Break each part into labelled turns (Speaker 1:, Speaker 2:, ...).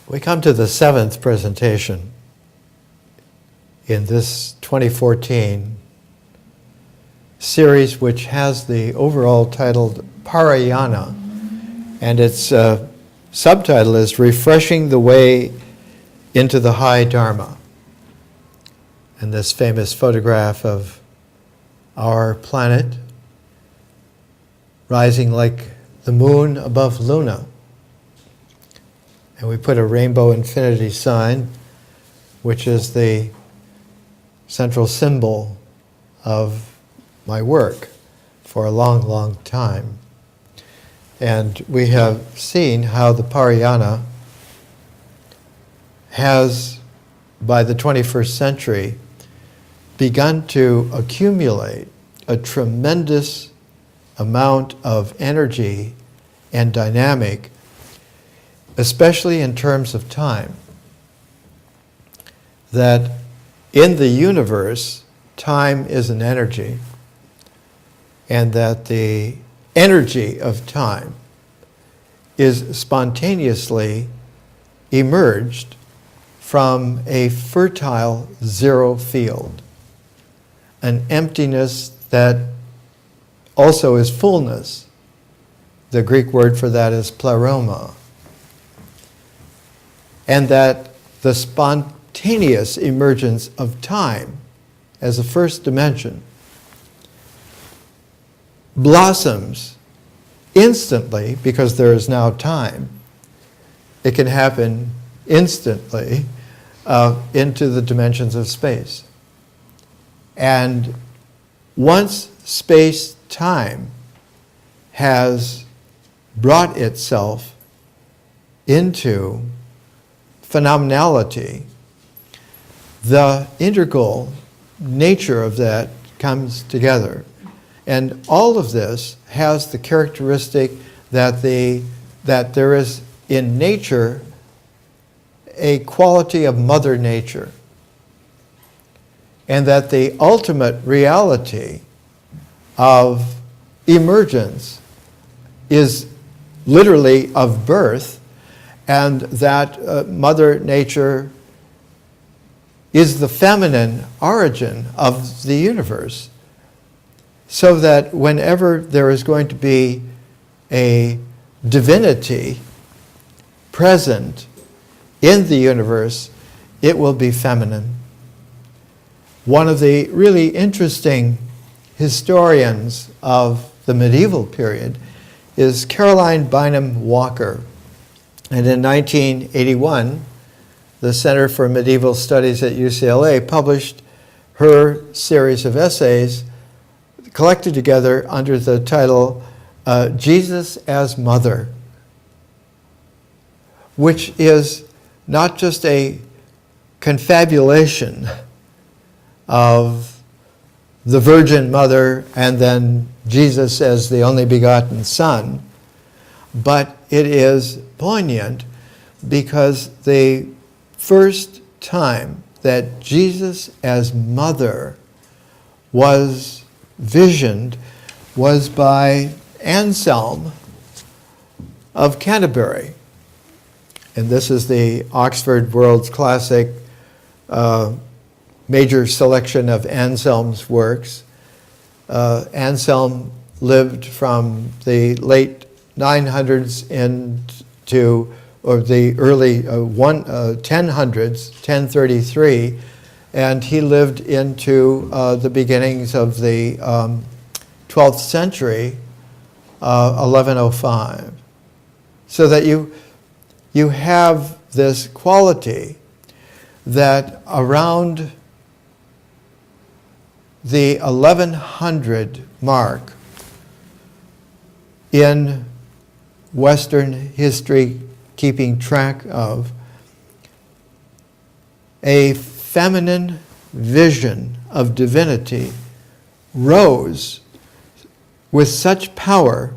Speaker 1: We come to the seventh presentation in this 2014 series, which has the overall title Parayana, and its subtitle is Refreshing the Way into the High Dharma. And this famous photograph of our planet rising like the moon above Luna. And we put a rainbow infinity sign, which is the central symbol of my work for a long, long time. And we have seen how the Parayana has, by the 21st century, begun to accumulate a tremendous amount of energy and dynamic, especially in terms of time. That in the universe, time is an energy, and that the energy of time is spontaneously emerged from a fertile zero field, an emptiness that also is fullness. The Greek word for that is pleroma. And that the spontaneous emergence of time as a first dimension blossoms instantly because there is now time. It can happen instantly into the dimensions of space. And once space-time has brought itself into phenomenality, the integral nature of that comes together. And all of this has the characteristic that there is in nature a quality of Mother Nature, and that the ultimate reality of emergence is literally of birth, and that Mother Nature is the feminine origin of the universe. So that whenever there is going to be a divinity present in the universe, it will be feminine. One of the really interesting historians of the medieval period is Caroline Bynum Walker. And in 1981, the Center for Medieval Studies at UCLA published her series of essays collected together under the title Jesus as Mother, which is not just a confabulation of the Virgin Mother and then Jesus as the only begotten Son, but it is poignant because the first time that Jesus as Mother was visioned was by Anselm of Canterbury. And this is the Oxford World's Classic major selection of Anselm's works. Anselm lived from the late 900s or the early 1000s, 1033, and he lived into the beginnings of the 12th century, 1105. So that you have this quality that around the 1100 mark in Western history, keeping track of, a feminine vision of divinity rose with such power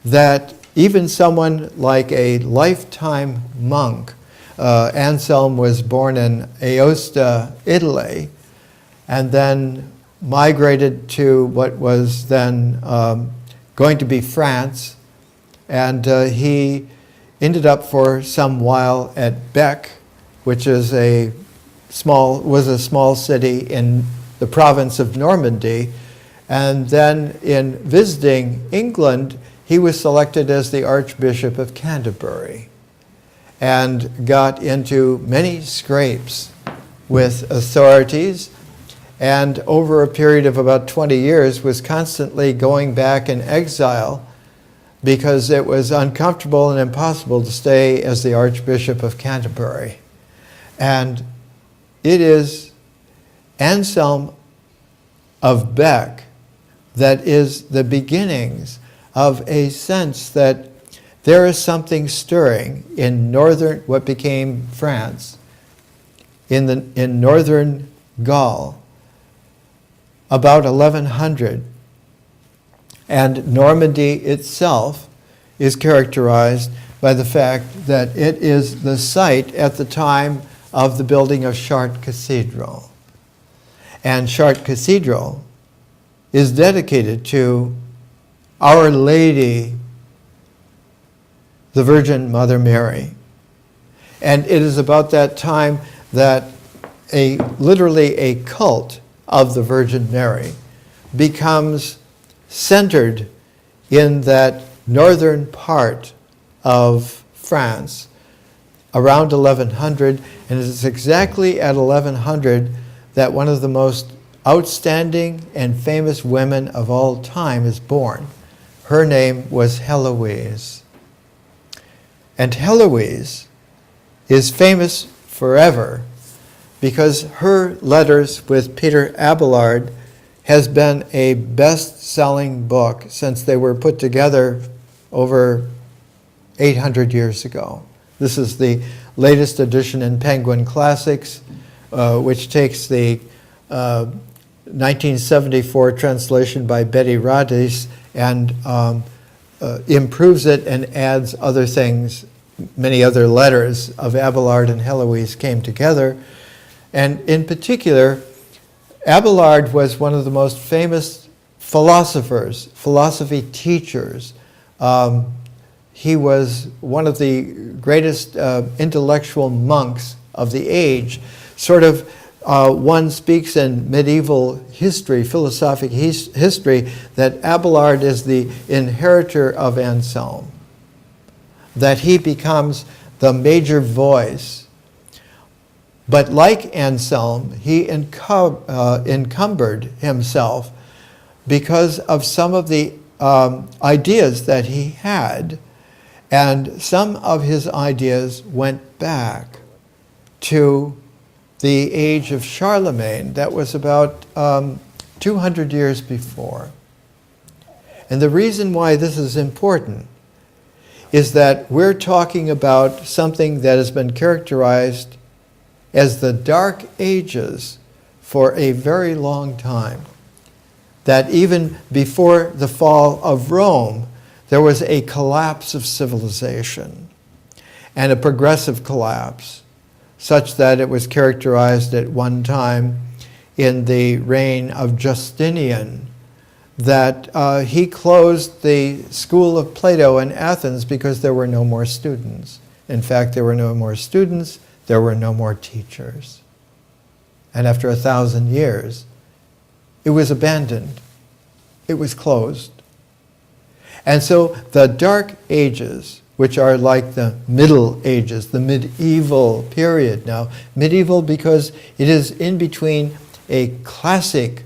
Speaker 1: that even someone like a lifetime monk, Anselm was born in Aosta, Italy, and then migrated to what was then going to be France, and he ended up for some while at Bec, which is was a small city in the province of Normandy. And then in visiting England, he was selected as the Archbishop of Canterbury and got into many scrapes with authorities, and over a period of about 20 years was constantly going back in exile because it was uncomfortable and impossible to stay as the Archbishop of Canterbury. And it is Anselm of Bec that is the beginnings of a sense that there is something stirring in northern, what became France, in northern Gaul, about 1100. And Normandy itself is characterized by the fact that it is the site at the time of the building of Chartres Cathedral. And Chartres Cathedral is dedicated to Our Lady, the Virgin Mother Mary. And it is about that time that literally a cult of the Virgin Mary becomes centered in that northern part of France around 1100, and it is exactly at 1100 that one of the most outstanding and famous women of all time is born. Her name was Heloise. And Heloise is famous forever because her letters with Peter Abelard has been a best-selling book since they were put together over 800 years ago. This is the latest edition in Penguin Classics, which takes the 1974 translation by Betty Radice and improves it and adds other things. Many other letters of Abelard and Heloise came together. And in particular, Abelard was one of the most famous philosophers, philosophy teachers. He was one of the greatest intellectual monks of the age. Sort of one speaks in medieval history, philosophic history, that Abelard is the inheritor of Anselm, that he becomes the major voice. But like Anselm, he encumbered himself because of some of the ideas that he had, and some of his ideas went back to the age of Charlemagne. That was about 200 years before. And the reason why this is important is that we're talking about something that has been characterized as the Dark Ages for a very long time. That even before the fall of Rome, there was a collapse of civilization and a progressive collapse, such that it was characterized at one time in the reign of Justinian that he closed the school of Plato in Athens because there were no more students. In fact, there were no more students, there were no more teachers. And after 1,000 years, it was abandoned. It was closed. And so the Dark Ages, which are like the Middle Ages, the medieval period now, medieval because it is in between a classic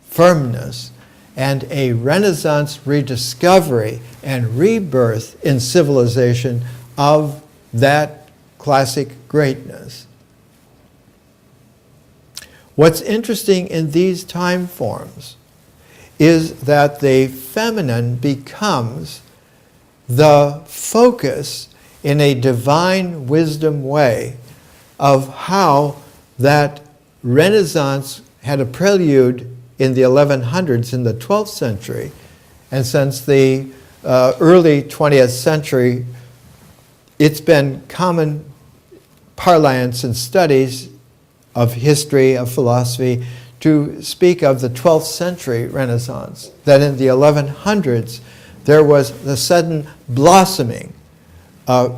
Speaker 1: firmness and a Renaissance rediscovery and rebirth in civilization of that classic greatness. What's interesting in these time forms is that the feminine becomes the focus in a divine wisdom way of how that Renaissance had a prelude in the 1100s, in the 12th century, and since the early 20th century, it's been common parlance and studies of history, of philosophy, to speak of the 12th century Renaissance, that in the 1100s there was the sudden blossoming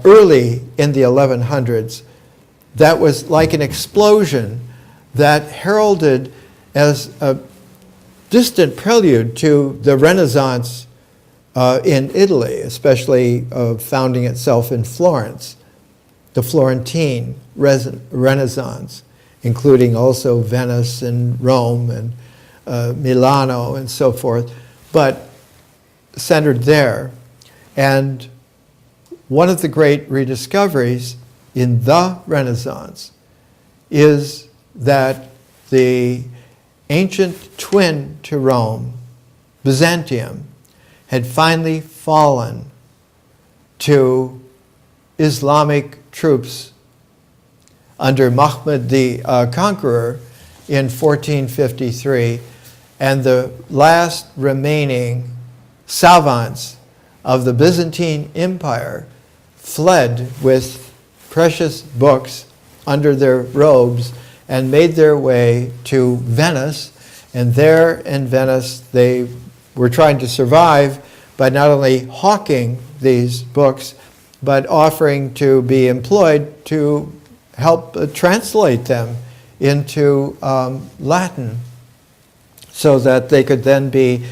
Speaker 1: early in the 1100s that was like an explosion that heralded as a distant prelude to the Renaissance in Italy, especially founding itself in Florence, the Florentine Renaissance, including also Venice and Rome and Milano and so forth, but centered there. And one of the great rediscoveries in the Renaissance is that the ancient twin to Rome, Byzantium, had finally fallen to Islamic troops under Muhammad the Conqueror in 1453, and the last remaining savants of the Byzantine Empire fled with precious books under their robes and made their way to Venice. And there in Venice, they were trying to survive by not only hawking these books, but offering to be employed to help translate them into Latin so that they could then be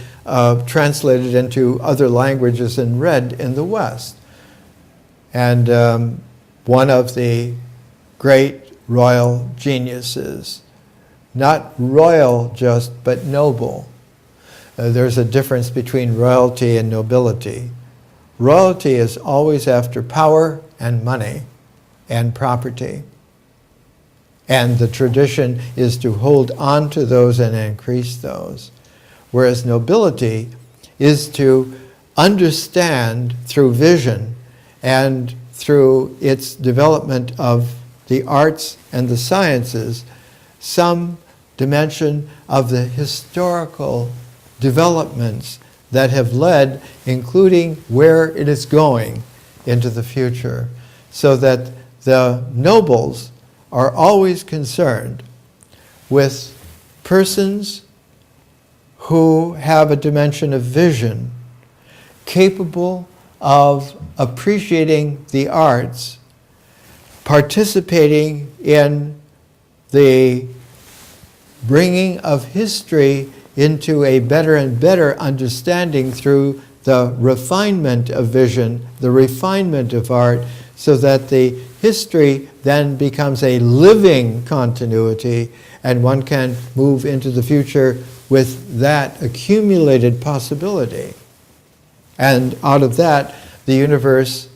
Speaker 1: translated into other languages and read in the West. And one of the great royal geniuses, not royal just, but noble. There's a difference between royalty and nobility. Royalty is always after power and money and property. And the tradition is to hold on to those and increase those. Whereas nobility is to understand through vision and through its development of the arts and the sciences some dimension of the historical developments that have led, including where it is going into the future, so that the nobles are always concerned with persons who have a dimension of vision, capable of appreciating the arts, participating in the bringing of history into a better and better understanding through the refinement of vision, the refinement of art, so that the history then becomes a living continuity and one can move into the future with that accumulated possibility. And out of that, the universe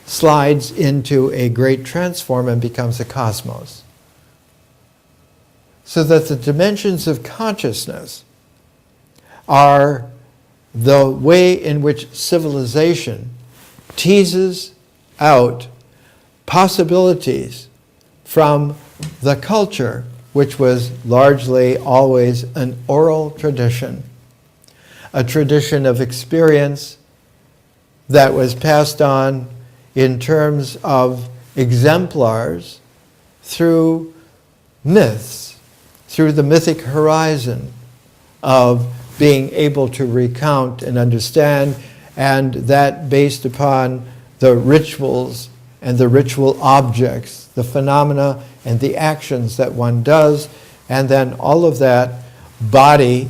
Speaker 1: slides into a great transform and becomes a cosmos. So that the dimensions of consciousness are the way in which civilization teases out possibilities from the culture, which was largely always an oral tradition, a tradition of experience that was passed on in terms of exemplars through myths, through the mythic horizon of being able to recount and understand, and that based upon the rituals and the ritual objects, the phenomena and the actions that one does, and then all of that body,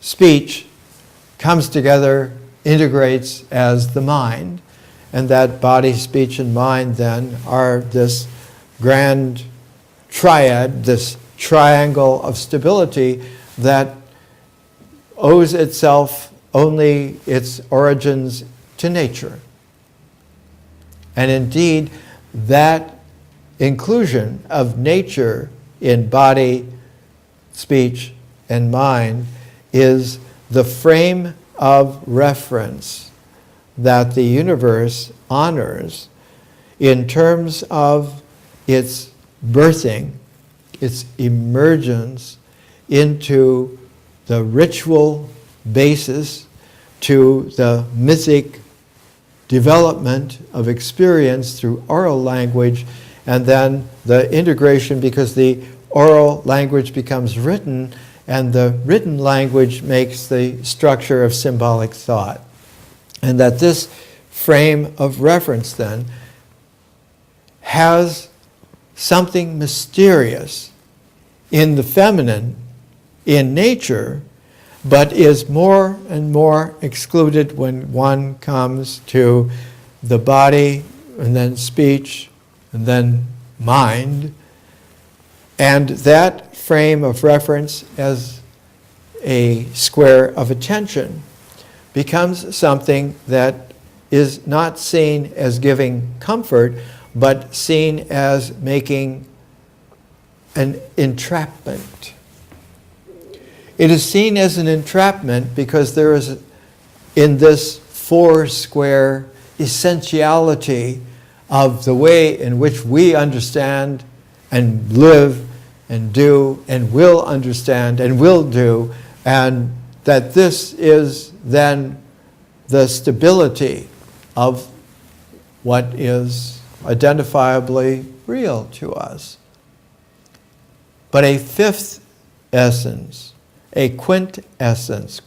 Speaker 1: speech, comes together, integrates as the mind, and that body, speech, and mind then are this grand triad, this triangle of stability that owes itself only its origins to nature. And indeed, that inclusion of nature in body, speech, and mind is the frame of reference that the universe honors in terms of its birthing, its emergence into the ritual basis, to the mythic development of experience through oral language, and then the integration, because the oral language becomes written, and the written language makes the structure of symbolic thought. And that this frame of reference then has something mysterious in the feminine, in nature, but is more and more excluded when one comes to the body, and then speech, and then mind. And that frame of reference as a square of attention becomes something that is not seen as giving comfort, but seen as making an entrapment. It is seen as an entrapment because there is, in this four-square essentiality of the way in which we understand and live and do and will understand and will do, and that this is then the stability of what is identifiably real to us. But a fifth essence, a quintessence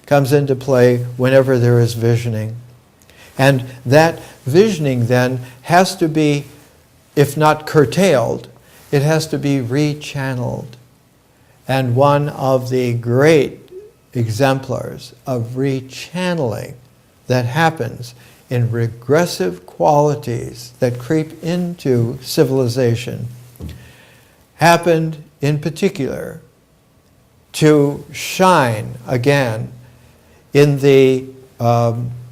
Speaker 1: comes into play whenever there is visioning. And that visioning then has to be, if not curtailed, it has to be rechanneled. And one of the great exemplars of rechanneling that happens in regressive qualities that creep into civilization happened in particular to shine again in the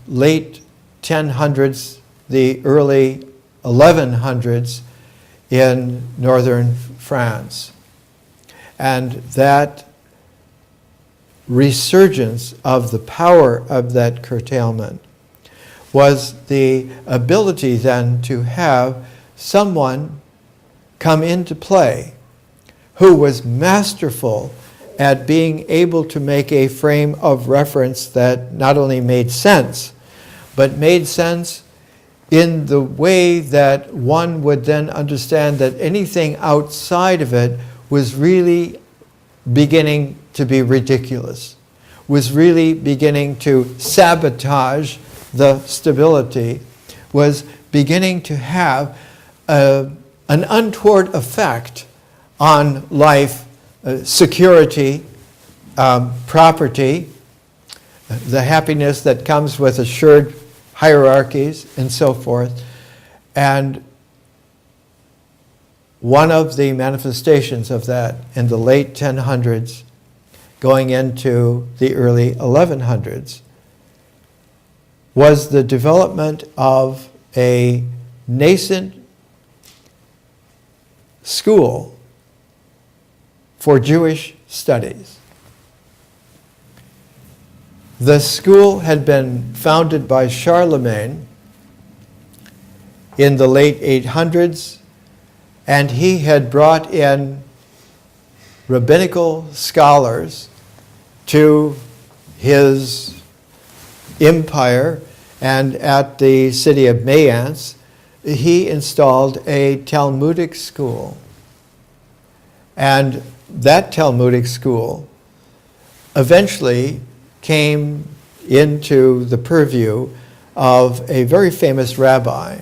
Speaker 1: late 1000s, the early 1100s in northern France. And that resurgence of the power of that curtailment was the ability then to have someone come into play who was masterful at being able to make a frame of reference that not only made sense, but made sense in the way that one would then understand that anything outside of it was really beginning to be ridiculous, was really beginning to sabotage the stability, was beginning to have an untoward effect on life, security, property, the happiness that comes with assured hierarchies, and so forth. And one of the manifestations of that in the late 1000s, going into the early 1100s, was the development of a nascent school for Jewish studies. The school had been founded by Charlemagne in the late 800s, and he had brought in rabbinical scholars to his empire, and at the city of Mayence, he installed a Talmudic school. And that Talmudic school eventually came into the purview of a very famous rabbi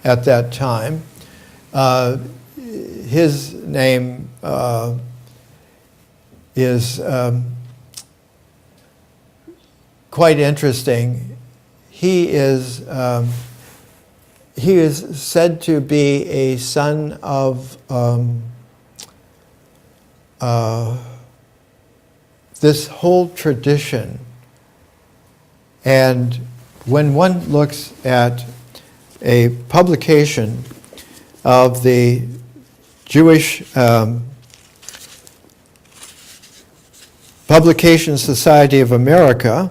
Speaker 1: at that time. His name is quite interesting. He is said to be a son of this whole tradition. And when one looks at a publication of the Jewish Publication Society of America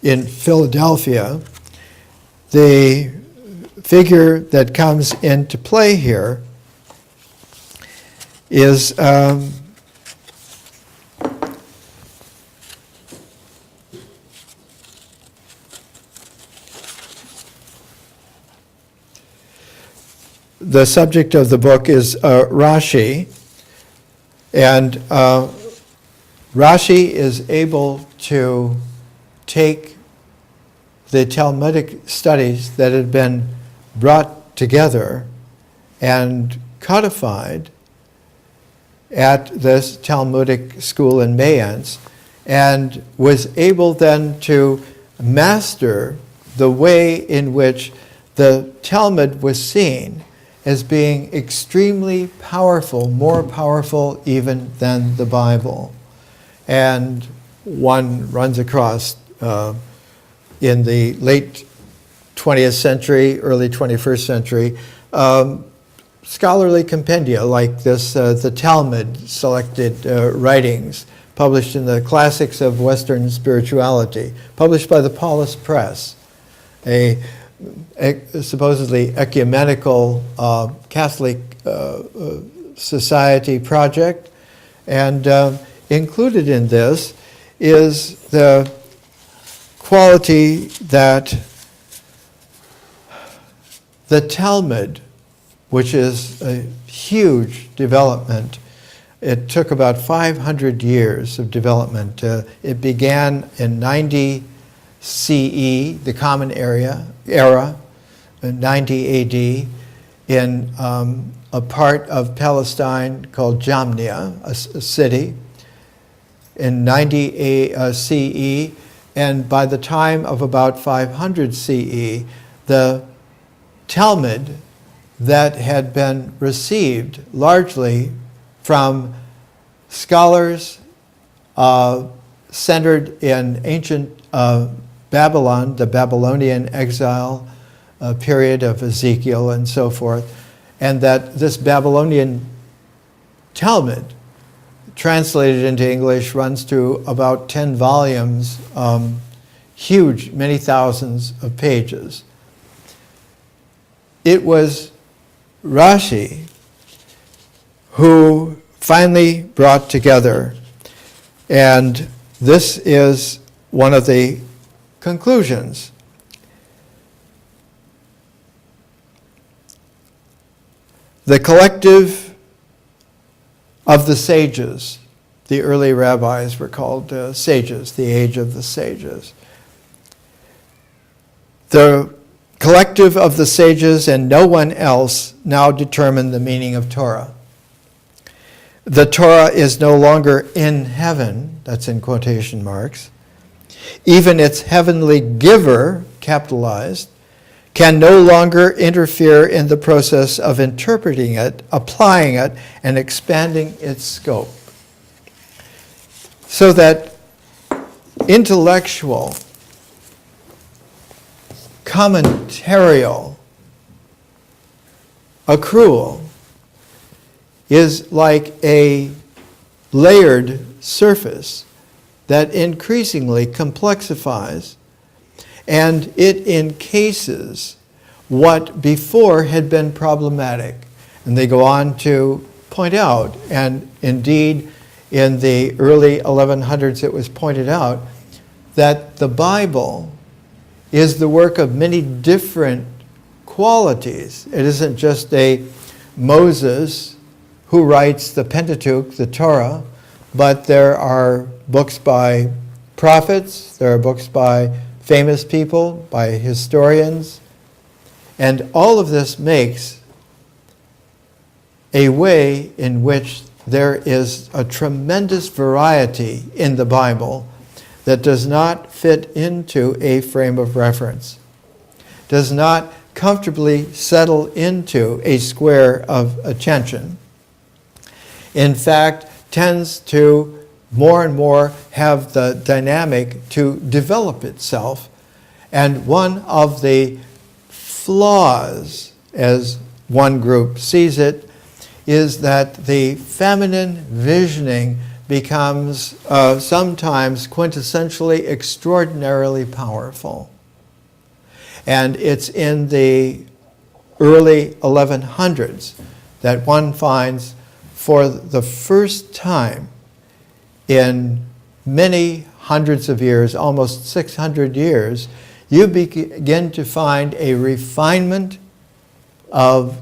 Speaker 1: in Philadelphia, the figure that comes into play here is the subject of the book is Rashi, and Rashi is able to take the Talmudic studies that had been brought together and codified at this Talmudic school in Mayence, and was able then to master the way in which the Talmud was seen as being extremely powerful, more powerful even than the Bible. And one runs across in the late 20th century, early 21st century, scholarly compendia like this, the Talmud selected writings published in the Classics of Western Spirituality, published by the Paulus Press, a supposedly ecumenical Catholic society project. And included in this is the quality that the Talmud, which is a huge development, it took about 500 years of development. It began in 90 CE, the Common Era, 90 AD, in a part of Palestine called Jamnia, a city, in 90 CE, and by the time of about 500 CE, the Talmud that had been received largely from scholars centered in ancient Babylon, the Babylonian exile period of Ezekiel and so forth, and that this Babylonian Talmud, translated into English, runs to about 10 volumes, huge, many thousands of pages. It was Rashi who finally brought together, and this is one of the conclusions. The collective of the sages, the early rabbis were called sages, the age of the sages. The collective of the sages and no one else now determine the meaning of Torah. The Torah is no longer in heaven, that's in quotation marks. Even its heavenly giver, capitalized, can no longer interfere in the process of interpreting it, applying it, and expanding its scope. So that intellectual, commentarial accrual is like a layered surface that increasingly complexifies, and it encases what before had been problematic. And they go on to point out, and indeed in the early 1100s it was pointed out, that the Bible is the work of many different qualities. It isn't just a Moses who writes the Pentateuch, the Torah, but there are books by prophets, there are books by famous people, by historians, and all of this makes a way in which there is a tremendous variety in the Bible that does not fit into a frame of reference, does not comfortably settle into a square of attention. In fact, tends to more and more have the dynamic to develop itself. And one of the flaws, as one group sees it, is that the feminine visioning becomes sometimes quintessentially extraordinarily powerful. And it's in the early 1100s that one finds, for the first time in many hundreds of years, almost 600 years, you begin to find a refinement of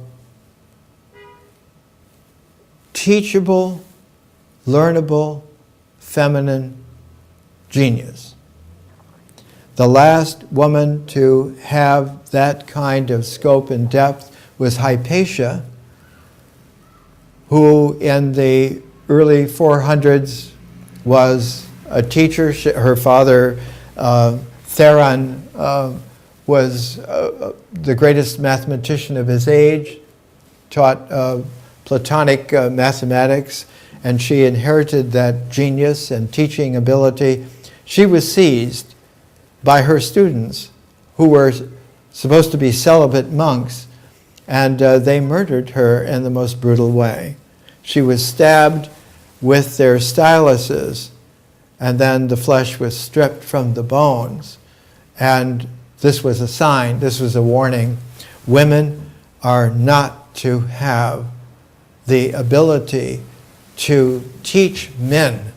Speaker 1: teachable, learnable, feminine genius. The last woman to have that kind of scope and depth was Hypatia, who in the early 400s was a teacher. Her father, Theron, was the greatest mathematician of his age, taught Platonic mathematics, and she inherited that genius and teaching ability. She was seized by her students, who were supposed to be celibate monks, and they murdered her in the most brutal way. She was stabbed with their styluses, and then the flesh was stripped from the bones. And this was a sign, this was a warning. Women are not to have the ability to teach men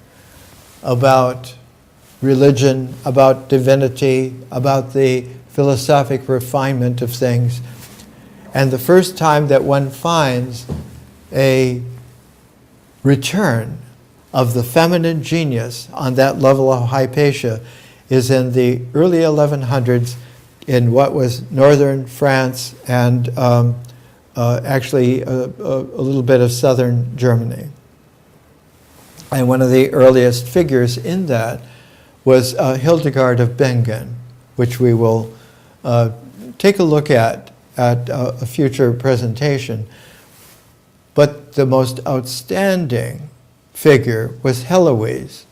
Speaker 1: about religion, about divinity, about the philosophic refinement of things. And the first time that one finds a return of the feminine genius on that level of Hypatia is in the early 1100s in what was northern France and actually a little bit of southern Germany. And one of the earliest figures in that was Hildegard of Bingen, which we will take a look at a future presentation. But the most outstanding figure was Heloise.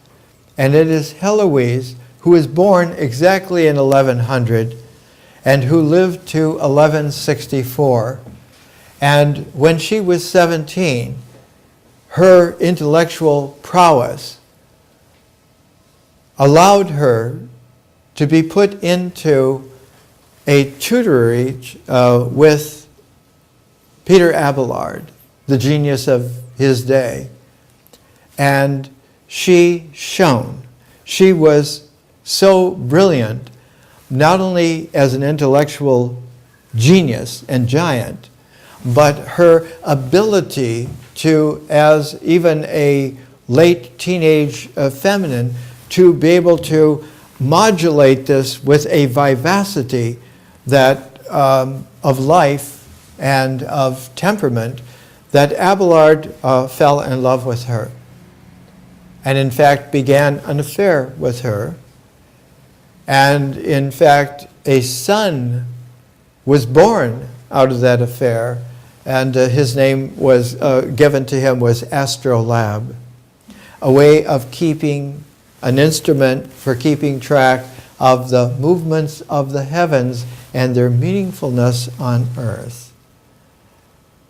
Speaker 1: And it is Heloise who was born exactly in 1100 and who lived to 1164. And when she was 17, her intellectual prowess allowed her to be put into a tutorage with Peter Abelard, the genius of his day. And she shone. She was so brilliant, not only as an intellectual genius and giant, but her ability to, as even a late teenage feminine, to be able to modulate this with a vivacity that of life and of temperament, that Abelard fell in love with her, and in fact began an affair with her. And in fact, a son was born out of that affair, and his name was given to him was Astrolabe, a way of keeping, an instrument for keeping track of the movements of the heavens and their meaningfulness on earth.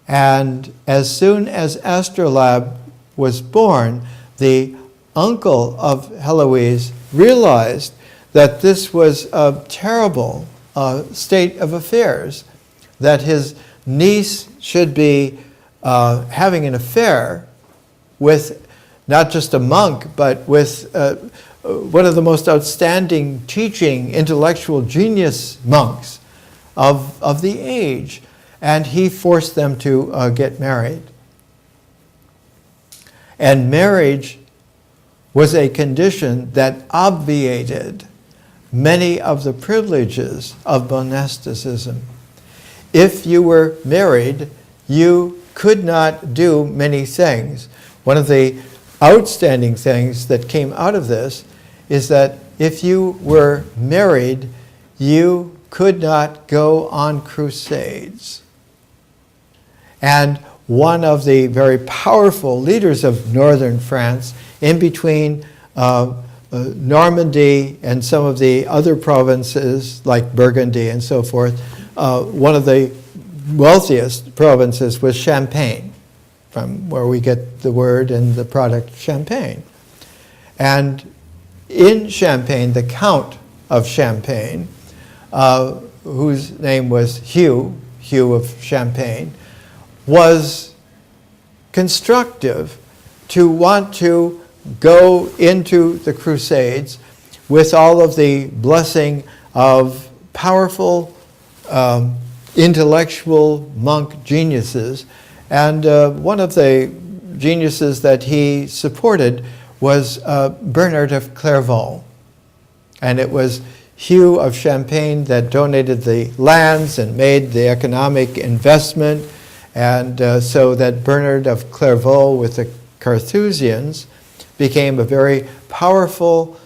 Speaker 1: And as soon as Astrolabe was born, the uncle of Heloise realized that this was a terrible state of affairs, that his niece should be having an affair with not just a monk, but with one of the most outstanding teaching, intellectual genius monks of the age. And he forced them to get married. And marriage was a condition that obviated many of the privileges of monasticism. If you were married, you could not do many things. One of the outstanding things that came out of this is that if you were married, you could not go on crusades. And one of the very powerful leaders of northern France, in between Normandy and some of the other provinces like Burgundy and so forth, one of the wealthiest provinces was Champagne, from where we get the word and the product champagne. And in Champagne, the Count of Champagne, whose name was Hugh of Champagne, was constructive to want to go into the Crusades with all of the blessing of powerful intellectual monk geniuses. And one of the geniuses that he supported was Bernard of Clairvaux. And it was Hugh of Champagne that donated the lands and made the economic investment, and so that Bernard of Clairvaux with the Carthusians became a very powerful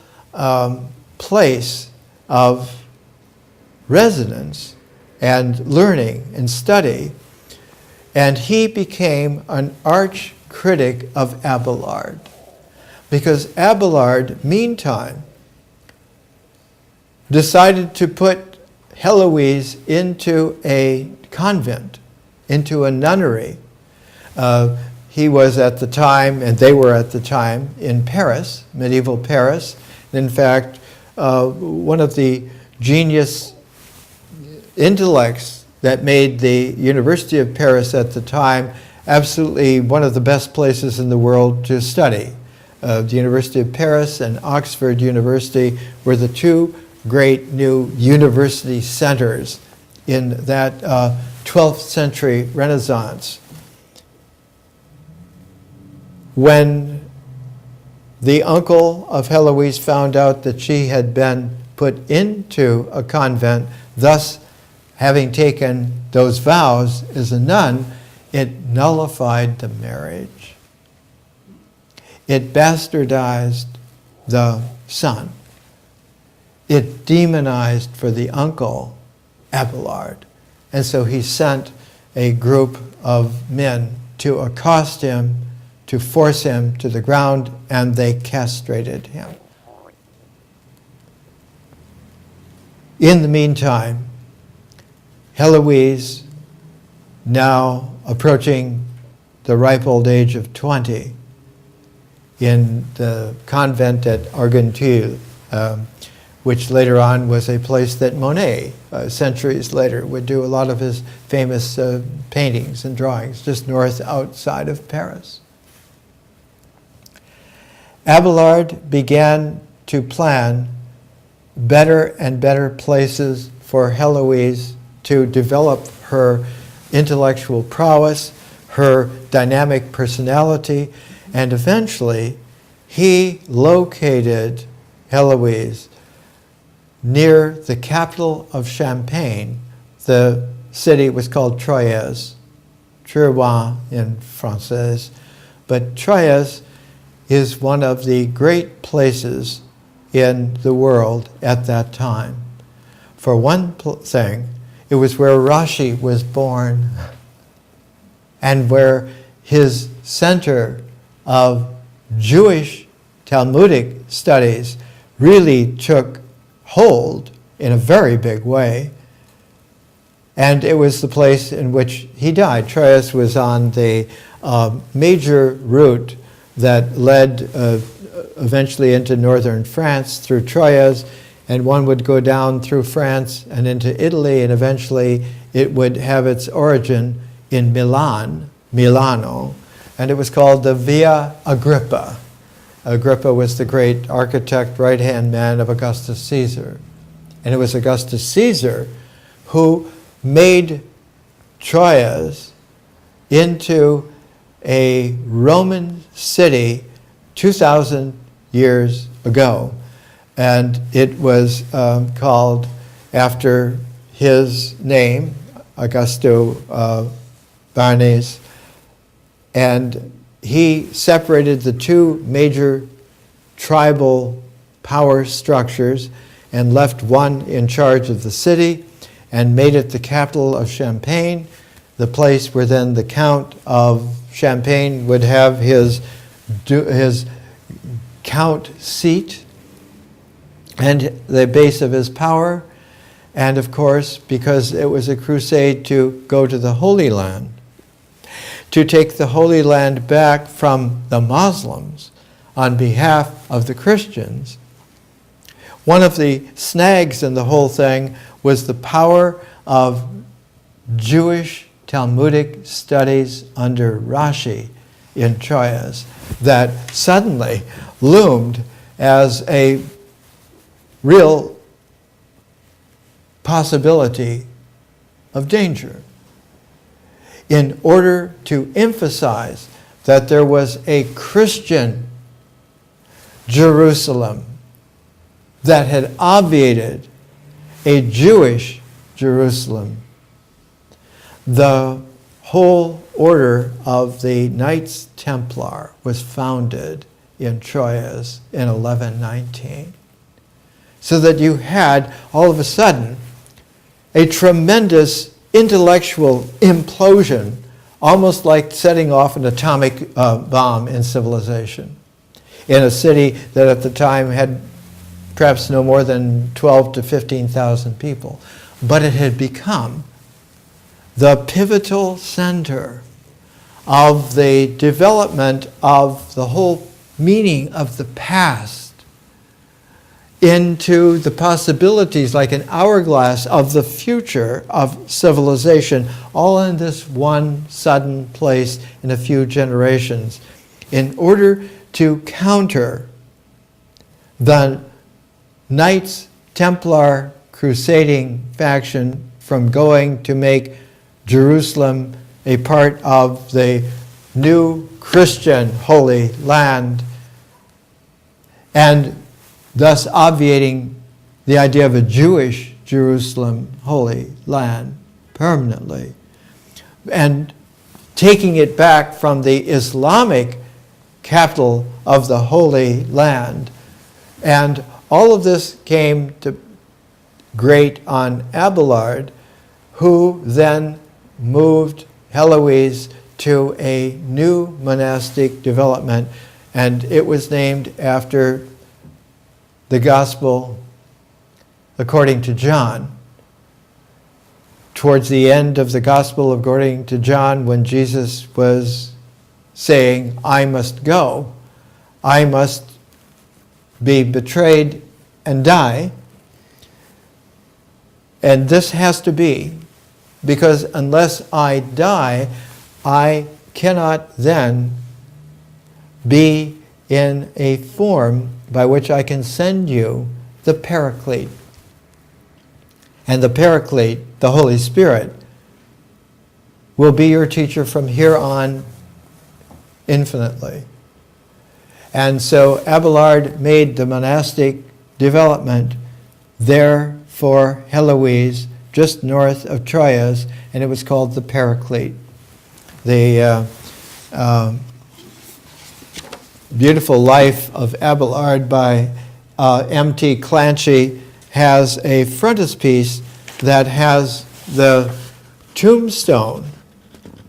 Speaker 1: place of residence and learning and study. And he became an arch critic of Abelard, because Abelard, meantime, decided to put Heloise into a convent, into a nunnery. He was at the time, and they were at the time, in Paris, medieval Paris. In fact, one of the genius intellects that made the University of Paris at the time absolutely one of the best places in the world to study. The University of Paris and Oxford University were the two great new university centers in that 12th century Renaissance. When the uncle of Heloise found out that she had been put into a convent, thus having taken those vows as a nun, it nullified the marriage. It bastardized the son. It demonized for the uncle Abelard. And so he sent a group of men to accost him, to force him to the ground, and they castrated him. In the meantime, Heloise, now approaching the ripe old age of 20, in the convent at Argenteuil, which later on was a place that Monet, centuries later, would do a lot of his famous paintings and drawings, just north outside of Paris. Abelard began to plan better and better places for Heloise to develop her intellectual prowess, her dynamic personality, and eventually he located Heloise near the capital of Champagne. The city was called Troyes, Troyes in Francais, but Troyes is one of the great places in the world at that time. For one thing, it was where Rashi was born and where his center of Jewish Talmudic studies really took hold in a very big way. And it was the place in which he died. Troyes was on the major route that led eventually into northern France through Troyes, and one would go down through France and into Italy, and eventually it would have its origin in Milano, and it was called the Via Agrippa. Agrippa was the great architect, right-hand man of Augustus Caesar. And it was Augustus Caesar who made Troyes into a Roman city 2,000 years ago. And it was called after his name, Augusto Farnese, and he separated the two major tribal power structures and left one in charge of the city and made it the capital of Champagne, the place where then the Count of Champagne would have his count seat and the base of his power. And of course, because it was a crusade to go to the Holy Land, to take the Holy Land back from the Muslims on behalf of the Christians. One of the snags in the whole thing was the power of Jewish Talmudic studies under Rashi in Troyes that suddenly loomed as a real possibility of danger. In order to emphasize that there was a Christian Jerusalem that had obviated a Jewish Jerusalem. The whole order of the Knights Templar was founded in Troyes in 1119. So that you had, all of a sudden, a tremendous intellectual implosion, almost like setting off an atomic bomb in civilization, in a city that at the time had perhaps no more than 12 to 15,000 people. But it had become the pivotal center of the development of the whole meaning of the past into the possibilities, like an hourglass of the future of civilization, all in this one sudden place in a few generations, in order to counter the Knights Templar crusading faction from going to make Jerusalem a part of the new Christian Holy Land, and thus obviating the idea of a Jewish Jerusalem Holy Land permanently, and taking it back from the Islamic capital of the Holy Land. And all of this came to grate on Abelard, who then moved Heloise to a new monastic development, and it was named after the Gospel according to John. Towards the end of the Gospel according to John, when Jesus was saying, I must go, I must be betrayed and die, and this has to be, because unless I die, I cannot then be in a form by which I can send you the Paraclete. And the Paraclete, the Holy Spirit, will be your teacher from here on infinitely. And so Abelard made the monastic development there for Heloise, just north of Troyes, and it was called the Paraclete. The Beautiful Life of Abelard by M.T. Clancy has a frontispiece that has the tombstone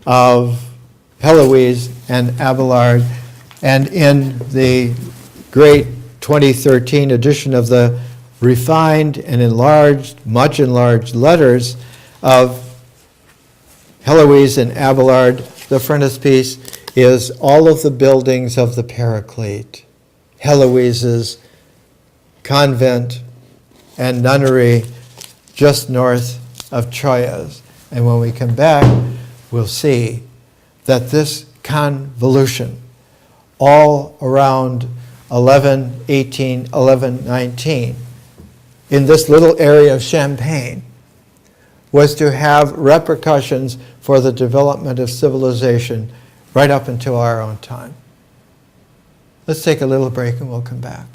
Speaker 1: of Heloise and Abelard, and in the great 2013 edition of the refined and enlarged, much enlarged letters of Heloise and Abelard, the frontispiece is all of the buildings of the Paraclete, Heloise's convent and nunnery just north of Troyes. And when we come back, we'll see that this convolution all around 1118, 1119, in this little area of Champagne, was to have repercussions for the development of civilization right up until our own time. Let's take a little break and we'll come back.